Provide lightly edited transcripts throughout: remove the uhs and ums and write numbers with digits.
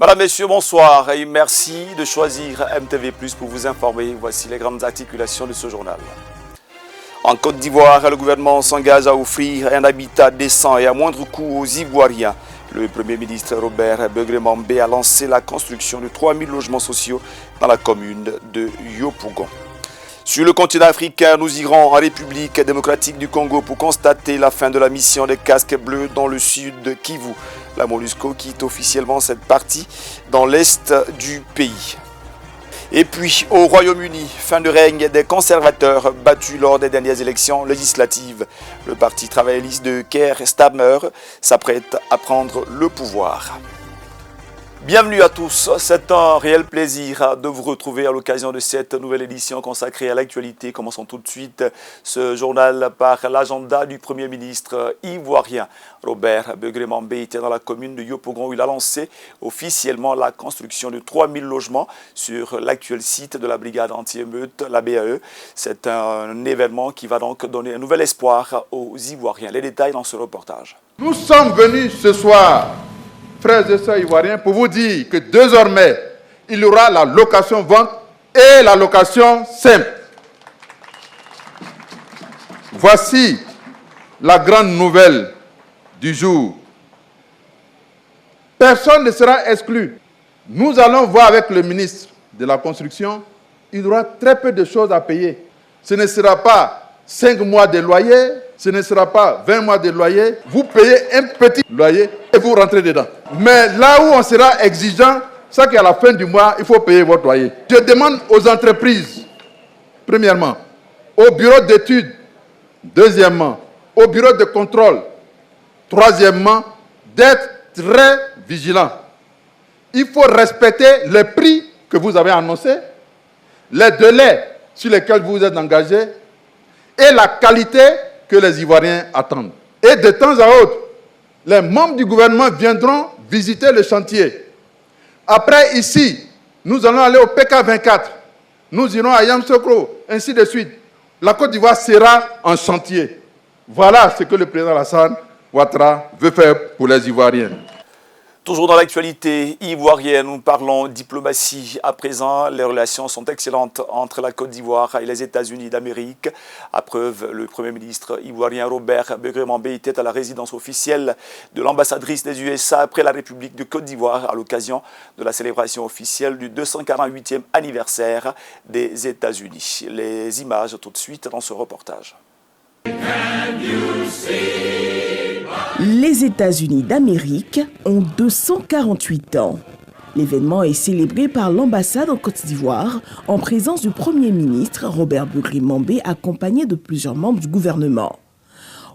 Madame, Messieurs, bonsoir et merci de choisir MTV+ pour vous informer. Voici les grandes articulations de ce journal. En Côte d'Ivoire, le gouvernement s'engage à offrir un habitat décent et à moindre coût aux Ivoiriens. Le Premier ministre Robert Begré-Mambé a lancé la construction de 3000 logements sociaux dans la commune de Yopougon. Sur le continent africain, nous irons en République démocratique du Congo pour constater la fin de la mission des casques bleus dans le sud de Kivu. La MONUSCO quitte officiellement cette partie dans l'est du pays. Et puis au Royaume-Uni, fin de règne des conservateurs battus lors des dernières élections législatives. Le parti travailliste de Keir Starmer s'apprête à prendre le pouvoir. Bienvenue à tous, c'est un réel plaisir de vous retrouver à l'occasion de cette nouvelle édition consacrée à l'actualité. Commençons tout de suite ce journal par l'agenda du Premier ministre ivoirien. Robert Begré-Mambé était dans la commune de Yopougon où il a lancé officiellement la construction de 3000 logements sur l'actuel site de la brigade anti-émeute, la BAE. C'est un événement qui va donc donner un nouvel espoir aux Ivoiriens. Les détails dans ce reportage. Nous sommes venus ce soir, frères et sœurs ivoiriens, pour vous dire que désormais, il y aura la location-vente et la location simple. Voici la grande nouvelle du jour. Personne ne sera exclu. Nous allons voir avec le ministre de la Construction, il y aura très peu de choses à payer. Ce ne sera pas 5 mois de loyer, ce ne sera pas 20 mois de loyer. Vous payez un petit loyer et vous rentrez dedans. Mais là où on sera exigeant, c'est qu'à la fin du mois, il faut payer votre loyer. Je demande aux entreprises, premièrement, au bureau d'études, deuxièmement, au bureau de contrôle, troisièmement, d'être très vigilants. Il faut respecter les prix que vous avez annoncés, les délais sur lesquels vous êtes engagés et la qualité que les Ivoiriens attendent. Et de temps à autre, les membres du gouvernement viendront visiter le chantier. Après, ici, nous allons aller au PK24. Nous irons à Yamoussoukro, ainsi de suite. La Côte d'Ivoire sera en chantier. Voilà ce que le président Alassane Ouattara veut faire pour les Ivoiriens. Toujours dans l'actualité ivoirienne, nous parlons diplomatie. À présent, les relations sont excellentes entre la Côte d'Ivoire et les États-Unis d'Amérique. À preuve, le Premier ministre ivoirien Robert Begré-Mambé était à la résidence officielle de l'ambassadrice des USA après la République de Côte d'Ivoire à l'occasion de la célébration officielle du 248e anniversaire des États-Unis. Les images tout de suite dans ce reportage. Les États-Unis d'Amérique ont 248 ans. L'événement est célébré par l'ambassade en Côte d'Ivoire en présence du Premier ministre Robert Begré-Mambé accompagné de plusieurs membres du gouvernement.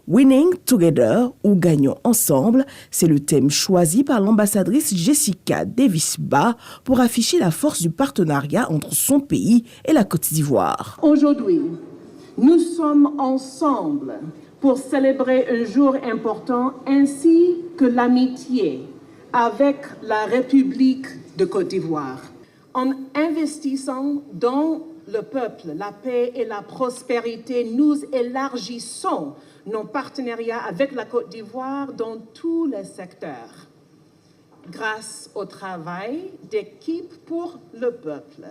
Winning Together ou Gagnons ensemble, c'est le thème choisi par l'ambassadrice Jessica Davis-Ba pour afficher la force du partenariat entre son pays et la Côte d'Ivoire. Aujourd'hui, nous sommes ensemble pour célébrer un jour important ainsi que l'amitié avec la République de Côte d'Ivoire. En investissant dans le peuple, la paix et la prospérité, nous élargissons nos partenariats avec la Côte d'Ivoire dans tous les secteurs. Grâce au travail d'équipe pour le peuple,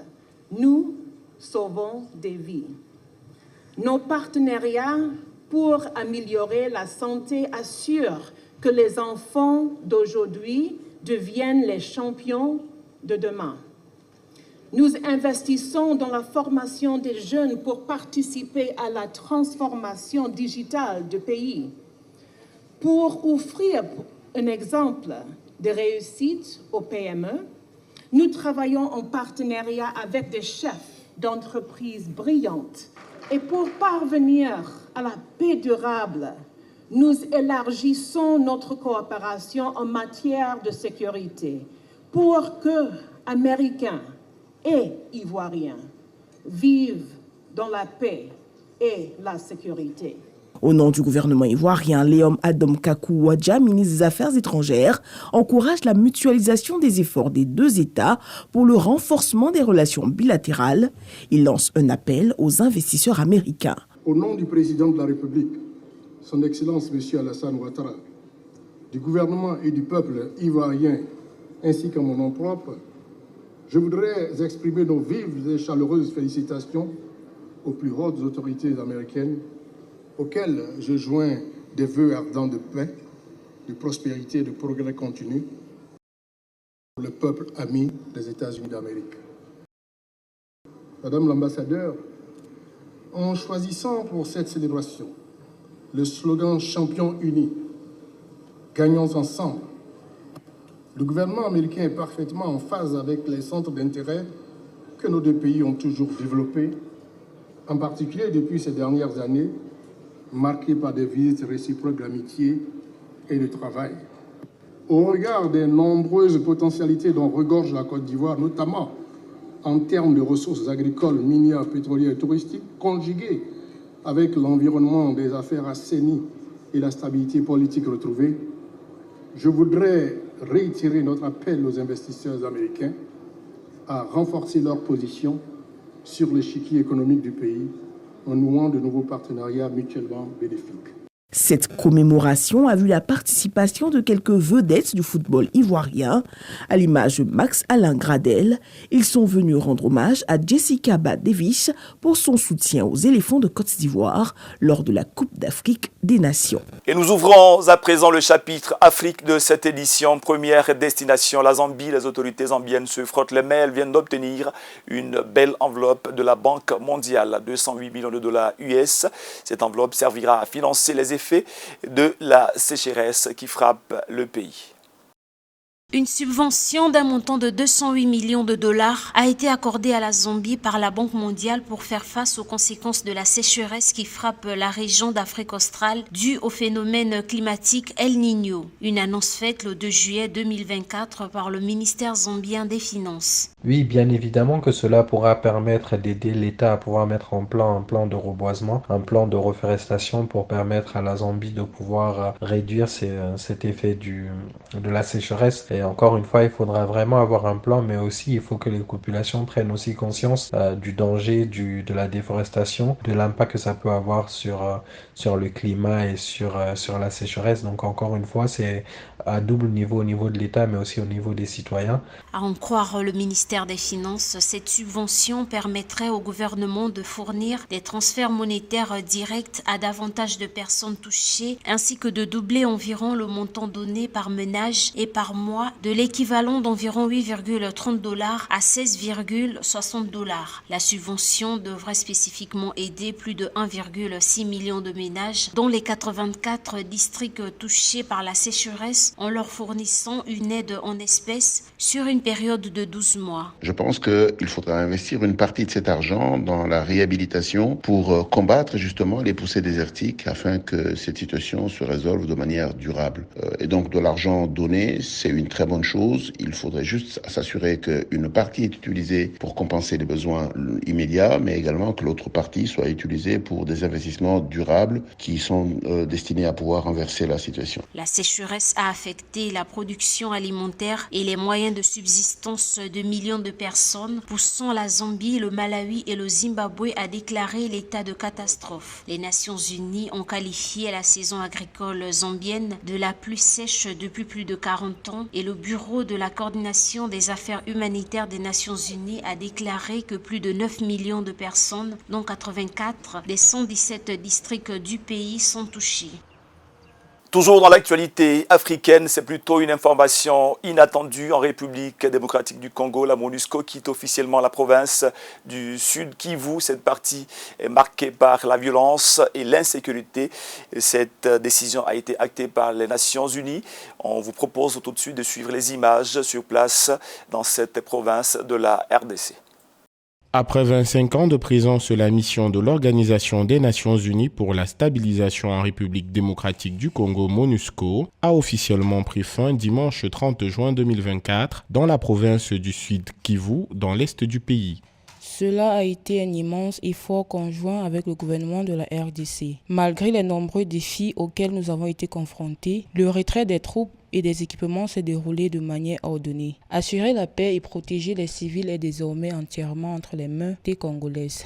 nous sauvons des vies. Nos partenariats pour améliorer la santé assurent que les enfants d'aujourd'hui deviennent les champions de demain. Nous investissons dans la formation des jeunes pour participer à la transformation digitale du pays. Pour offrir un exemple de réussite aux PME, nous travaillons en partenariat avec des chefs d'entreprises brillantes. Et pour parvenir à la paix durable, nous élargissons notre coopération en matière de sécurité pour que Américains et Ivoiriens vivent dans la paix et la sécurité. Au nom du gouvernement ivoirien, Léom Adam Kakou Wadja, ministre des Affaires étrangères, encourage la mutualisation des efforts des deux États pour le renforcement des relations bilatérales. Il lance un appel aux investisseurs américains. Au nom du président de la République, son Excellence M. Alassane Ouattara, du gouvernement et du peuple ivoirien, ainsi qu'en mon nom propre, je voudrais exprimer nos vives et chaleureuses félicitations aux plus hautes autorités américaines, auxquelles je joins des vœux ardents de paix, de prospérité et de progrès continu pour le peuple ami des États-Unis d'Amérique. Madame l'ambassadeur, en choisissant pour cette célébration le slogan « Champions unis, gagnons ensemble », le gouvernement américain est parfaitement en phase avec les centres d'intérêt que nos deux pays ont toujours développés, en particulier depuis ces dernières années, marquées par des visites réciproques d'amitié et de travail. Au regard des nombreuses potentialités dont regorge la Côte d'Ivoire, notamment en termes de ressources agricoles, minières, pétrolières et touristiques, conjuguées avec l'environnement des affaires assainies et la stabilité politique retrouvée, je voudrais réitérer notre appel aux investisseurs américains à renforcer leur position sur l'échiquier économique du pays en nouant de nouveaux partenariats mutuellement bénéfiques. Cette commémoration a vu la participation de quelques vedettes du football ivoirien. À l'image de Max-Alain Gradel, ils sont venus rendre hommage à Jessica Ba-Davis pour son soutien aux éléphants de Côte d'Ivoire lors de la Coupe d'Afrique des Nations. Et nous ouvrons à présent le chapitre Afrique de cette édition. Première destination, la Zambie. Les autorités zambiennes se frottent les mains. Elles viennent d'obtenir une belle enveloppe de la Banque mondiale, 208 millions de dollars US. Cette enveloppe servira à financer les effets de la sécheresse qui frappe le pays. Une subvention d'un montant de 208 millions de dollars a été accordée à la Zambie par la Banque mondiale pour faire face aux conséquences de la sécheresse qui frappe la région d'Afrique australe due au phénomène climatique El Niño. Une annonce faite le 2 juillet 2024 par le ministère zambien des Finances. Oui, bien évidemment que cela pourra permettre d'aider l'État à pouvoir mettre en place un plan de reboisement, un plan de reforestation pour permettre à la Zambie de pouvoir réduire cet effet de la sécheresse. Et encore une fois, il faudra vraiment avoir un plan, mais aussi il faut que les populations prennent aussi conscience du danger de la déforestation, de l'impact que ça peut avoir sur le climat et sur la sécheresse. Donc encore une fois, c'est à double niveau, au niveau de l'État, mais aussi au niveau des citoyens. À en croire le ministère des Finances, cette subvention permettrait au gouvernement de fournir des transferts monétaires directs à davantage de personnes touchées, ainsi que de doubler environ le montant donné par ménage et par mois de l'équivalent d'environ 8,30 dollars à 16,60 dollars. La subvention devrait spécifiquement aider plus de 1,6 million de ménages, dont les 84 districts touchés par la sécheresse, en leur fournissant une aide en espèces sur une période de 12 mois. Je pense qu'il faudra investir une partie de cet argent dans la réhabilitation pour combattre justement les poussées désertiques afin que cette situation se résolve de manière durable. Et donc de l'argent donné, c'est une très bonne chose. Il faudrait juste s'assurer qu'une partie est utilisée pour compenser les besoins immédiats, mais également que l'autre partie soit utilisée pour des investissements durables qui sont destinés à pouvoir renverser la situation. La sécheresse a affecté la production alimentaire et les moyens de subsistance de millions de personnes, poussant la Zambie, le Malawi et le Zimbabwe à déclarer l'état de catastrophe. Les Nations Unies ont qualifié la saison agricole zambienne de la plus sèche depuis plus de 40 ans et le Bureau de la coordination des affaires humanitaires des Nations Unies a déclaré que plus de 9 millions de personnes, dont 84 des 117 districts du pays, sont touchés. Toujours dans l'actualité africaine, c'est plutôt une information inattendue. En République démocratique du Congo, la MONUSCO quitte officiellement la province du Sud Kivu. Cette partie est marquée par la violence et l'insécurité. Cette décision a été actée par les Nations Unies. On vous propose tout de suite de suivre les images sur place dans cette province de la RDC. Après 25 ans de présence sur la mission de l'Organisation des Nations Unies pour la stabilisation en République démocratique du Congo, MONUSCO, a officiellement pris fin dimanche 30 juin 2024 dans la province du Sud Kivu, dans l'est du pays. Cela a été un immense effort conjoint avec le gouvernement de la RDC. Malgré les nombreux défis auxquels nous avons été confrontés, le retrait des troupes et des équipements s'est déroulé de manière ordonnée. Assurer la paix et protéger les civils est désormais entièrement entre les mains des Congolaises.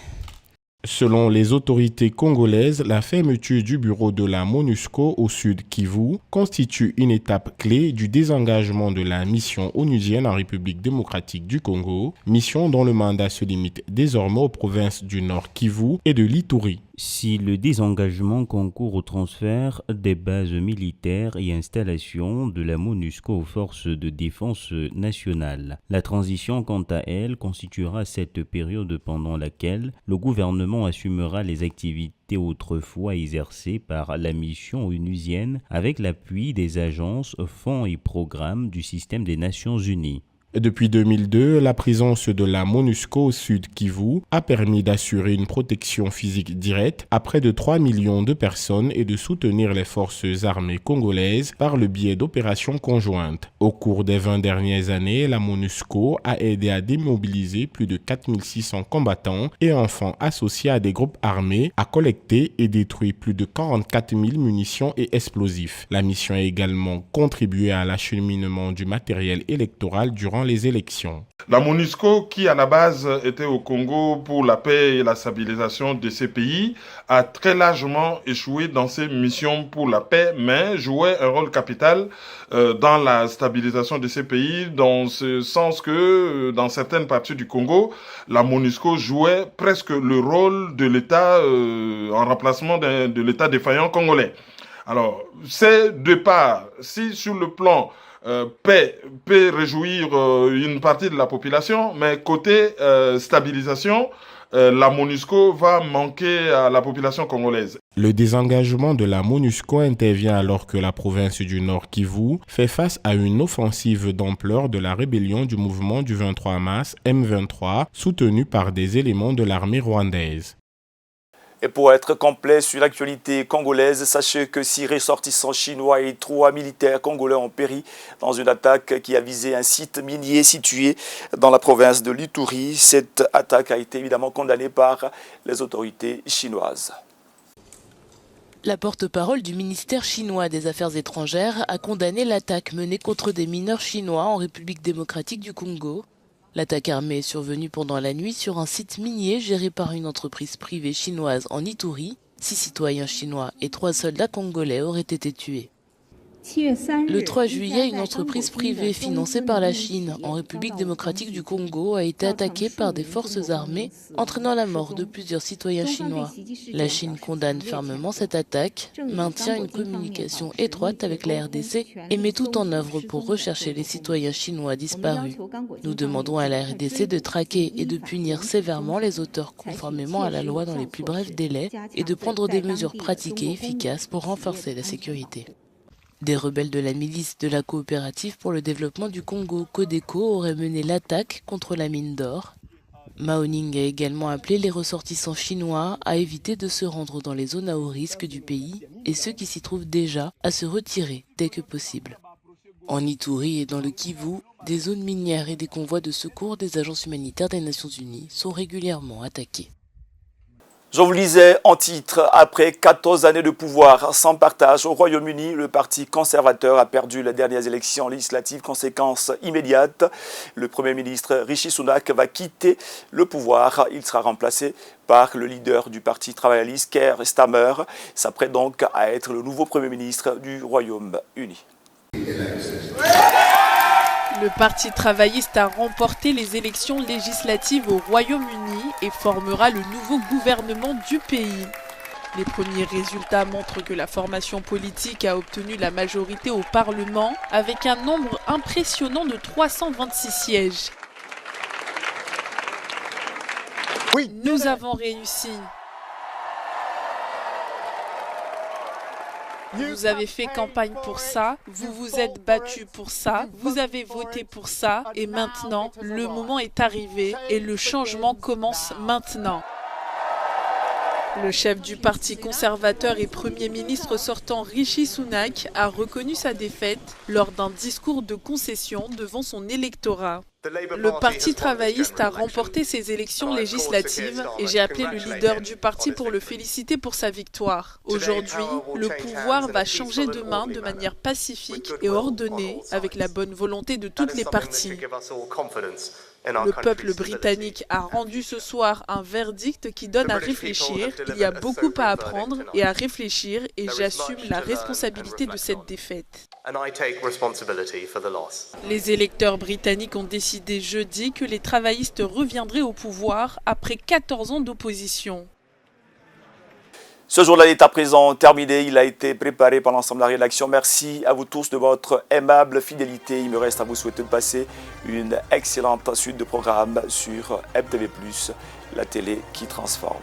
Selon les autorités congolaises, la fermeture du bureau de la MONUSCO au sud Kivu constitue une étape clé du désengagement de la mission onusienne en République démocratique du Congo, mission dont le mandat se limite désormais aux provinces du nord Kivu et de l'Ituri. Si le désengagement concourt au transfert des bases militaires et installations de la MONUSCO aux forces de défense nationale, la transition, quant à elle, constituera cette période pendant laquelle le gouvernement assumera les activités autrefois exercées par la mission onusienne avec l'appui des agences, fonds et programmes du système des Nations Unies. Depuis 2002, la présence de la MONUSCO au sud Kivu a permis d'assurer une protection physique directe à près de 3 millions de personnes et de soutenir les forces armées congolaises par le biais d'opérations conjointes. Au cours des 20 dernières années, la MONUSCO a aidé à démobiliser plus de 4600 combattants et enfants associés à des groupes armés, à collecter et détruire plus de 44 000 munitions et explosifs. La mission a également contribué à l'acheminement du matériel électoral durant les élections. La MONUSCO, qui à la base était au Congo pour la paix et la stabilisation de ces pays, a très largement échoué dans ses missions pour la paix, mais jouait un rôle capital dans la stabilisation de ces pays, dans ce sens que dans certaines parties du Congo, la MONUSCO jouait presque le rôle de l'État en remplacement de l'État défaillant congolais. Alors, ces deux parts, si sur le plan paix peut réjouir une partie de la population, mais côté stabilisation, la MONUSCO va manquer à la population congolaise. Le désengagement de la MONUSCO intervient alors que la province du Nord Kivu fait face à une offensive d'ampleur de la rébellion du mouvement du 23 mars M23, soutenue par des éléments de l'armée rwandaise. Et pour être complet sur l'actualité congolaise, sachez que 6 ressortissants chinois et 3 militaires congolais ont péri dans une attaque qui a visé un site minier situé dans la province de l'Ituri. Cette attaque a été évidemment condamnée par les autorités chinoises. La porte-parole du ministère chinois des Affaires étrangères a condamné l'attaque menée contre des mineurs chinois en République démocratique du Congo. L'attaque armée est survenue pendant la nuit sur un site minier géré par une entreprise privée chinoise en Ituri. 6 citoyens chinois et 3 soldats congolais auraient été tués. Le 3 juillet, une entreprise privée financée par la Chine en République démocratique du Congo a été attaquée par des forces armées, entraînant la mort de plusieurs citoyens chinois. La Chine condamne fermement cette attaque, maintient une communication étroite avec la RDC et met tout en œuvre pour rechercher les citoyens chinois disparus. Nous demandons à la RDC de traquer et de punir sévèrement les auteurs conformément à la loi dans les plus brefs délais et de prendre des mesures pratiques et efficaces pour renforcer la sécurité. Des rebelles de la milice de la coopérative pour le développement du Congo, Codeco, auraient mené l'attaque contre la mine d'or. Mao Ning a également appelé les ressortissants chinois à éviter de se rendre dans les zones à haut risque du pays et ceux qui s'y trouvent déjà à se retirer dès que possible. En Ituri et dans le Kivu, des zones minières et des convois de secours des agences humanitaires des Nations Unies sont régulièrement attaqués. Je vous lisais en titre, après 14 années de pouvoir sans partage au Royaume-Uni, le Parti conservateur a perdu les dernières élections législatives. Conséquence immédiate, le Premier ministre Rishi Sunak va quitter le pouvoir. Il sera remplacé par le leader du Parti travailliste, Keir Starmer, s'apprête donc à être le nouveau Premier ministre du Royaume-Uni. Le Parti travailliste a remporté les élections législatives au Royaume-Uni et formera le nouveau gouvernement du pays. Les premiers résultats montrent que la formation politique a obtenu la majorité au Parlement avec un nombre impressionnant de 326 sièges. Oui, nous avons réussi. Vous avez fait campagne pour ça, vous vous êtes battu pour ça, vous avez voté pour ça, et maintenant, le moment est arrivé et le changement commence maintenant. Le chef du Parti conservateur et Premier ministre sortant Rishi Sunak a reconnu sa défaite lors d'un discours de concession devant son électorat. Le Parti travailliste a remporté ses élections législatives et j'ai appelé le leader du parti pour le féliciter pour sa victoire. Aujourd'hui, le pouvoir va changer de main de manière pacifique et ordonnée avec la bonne volonté de toutes les parties. Le peuple britannique a rendu ce soir un verdict qui donne à réfléchir. Il y a beaucoup à apprendre et à réfléchir et j'assume la responsabilité de cette défaite. Les électeurs britanniques ont décidé jeudi que les travaillistes reviendraient au pouvoir après 14 ans d'opposition. Ce journal est à présent terminé. Il a été préparé par l'ensemble de la rédaction. Merci à vous tous de votre aimable fidélité. Il me reste à vous souhaiter de passer une excellente suite de programmes sur MTV+, la télé qui transforme.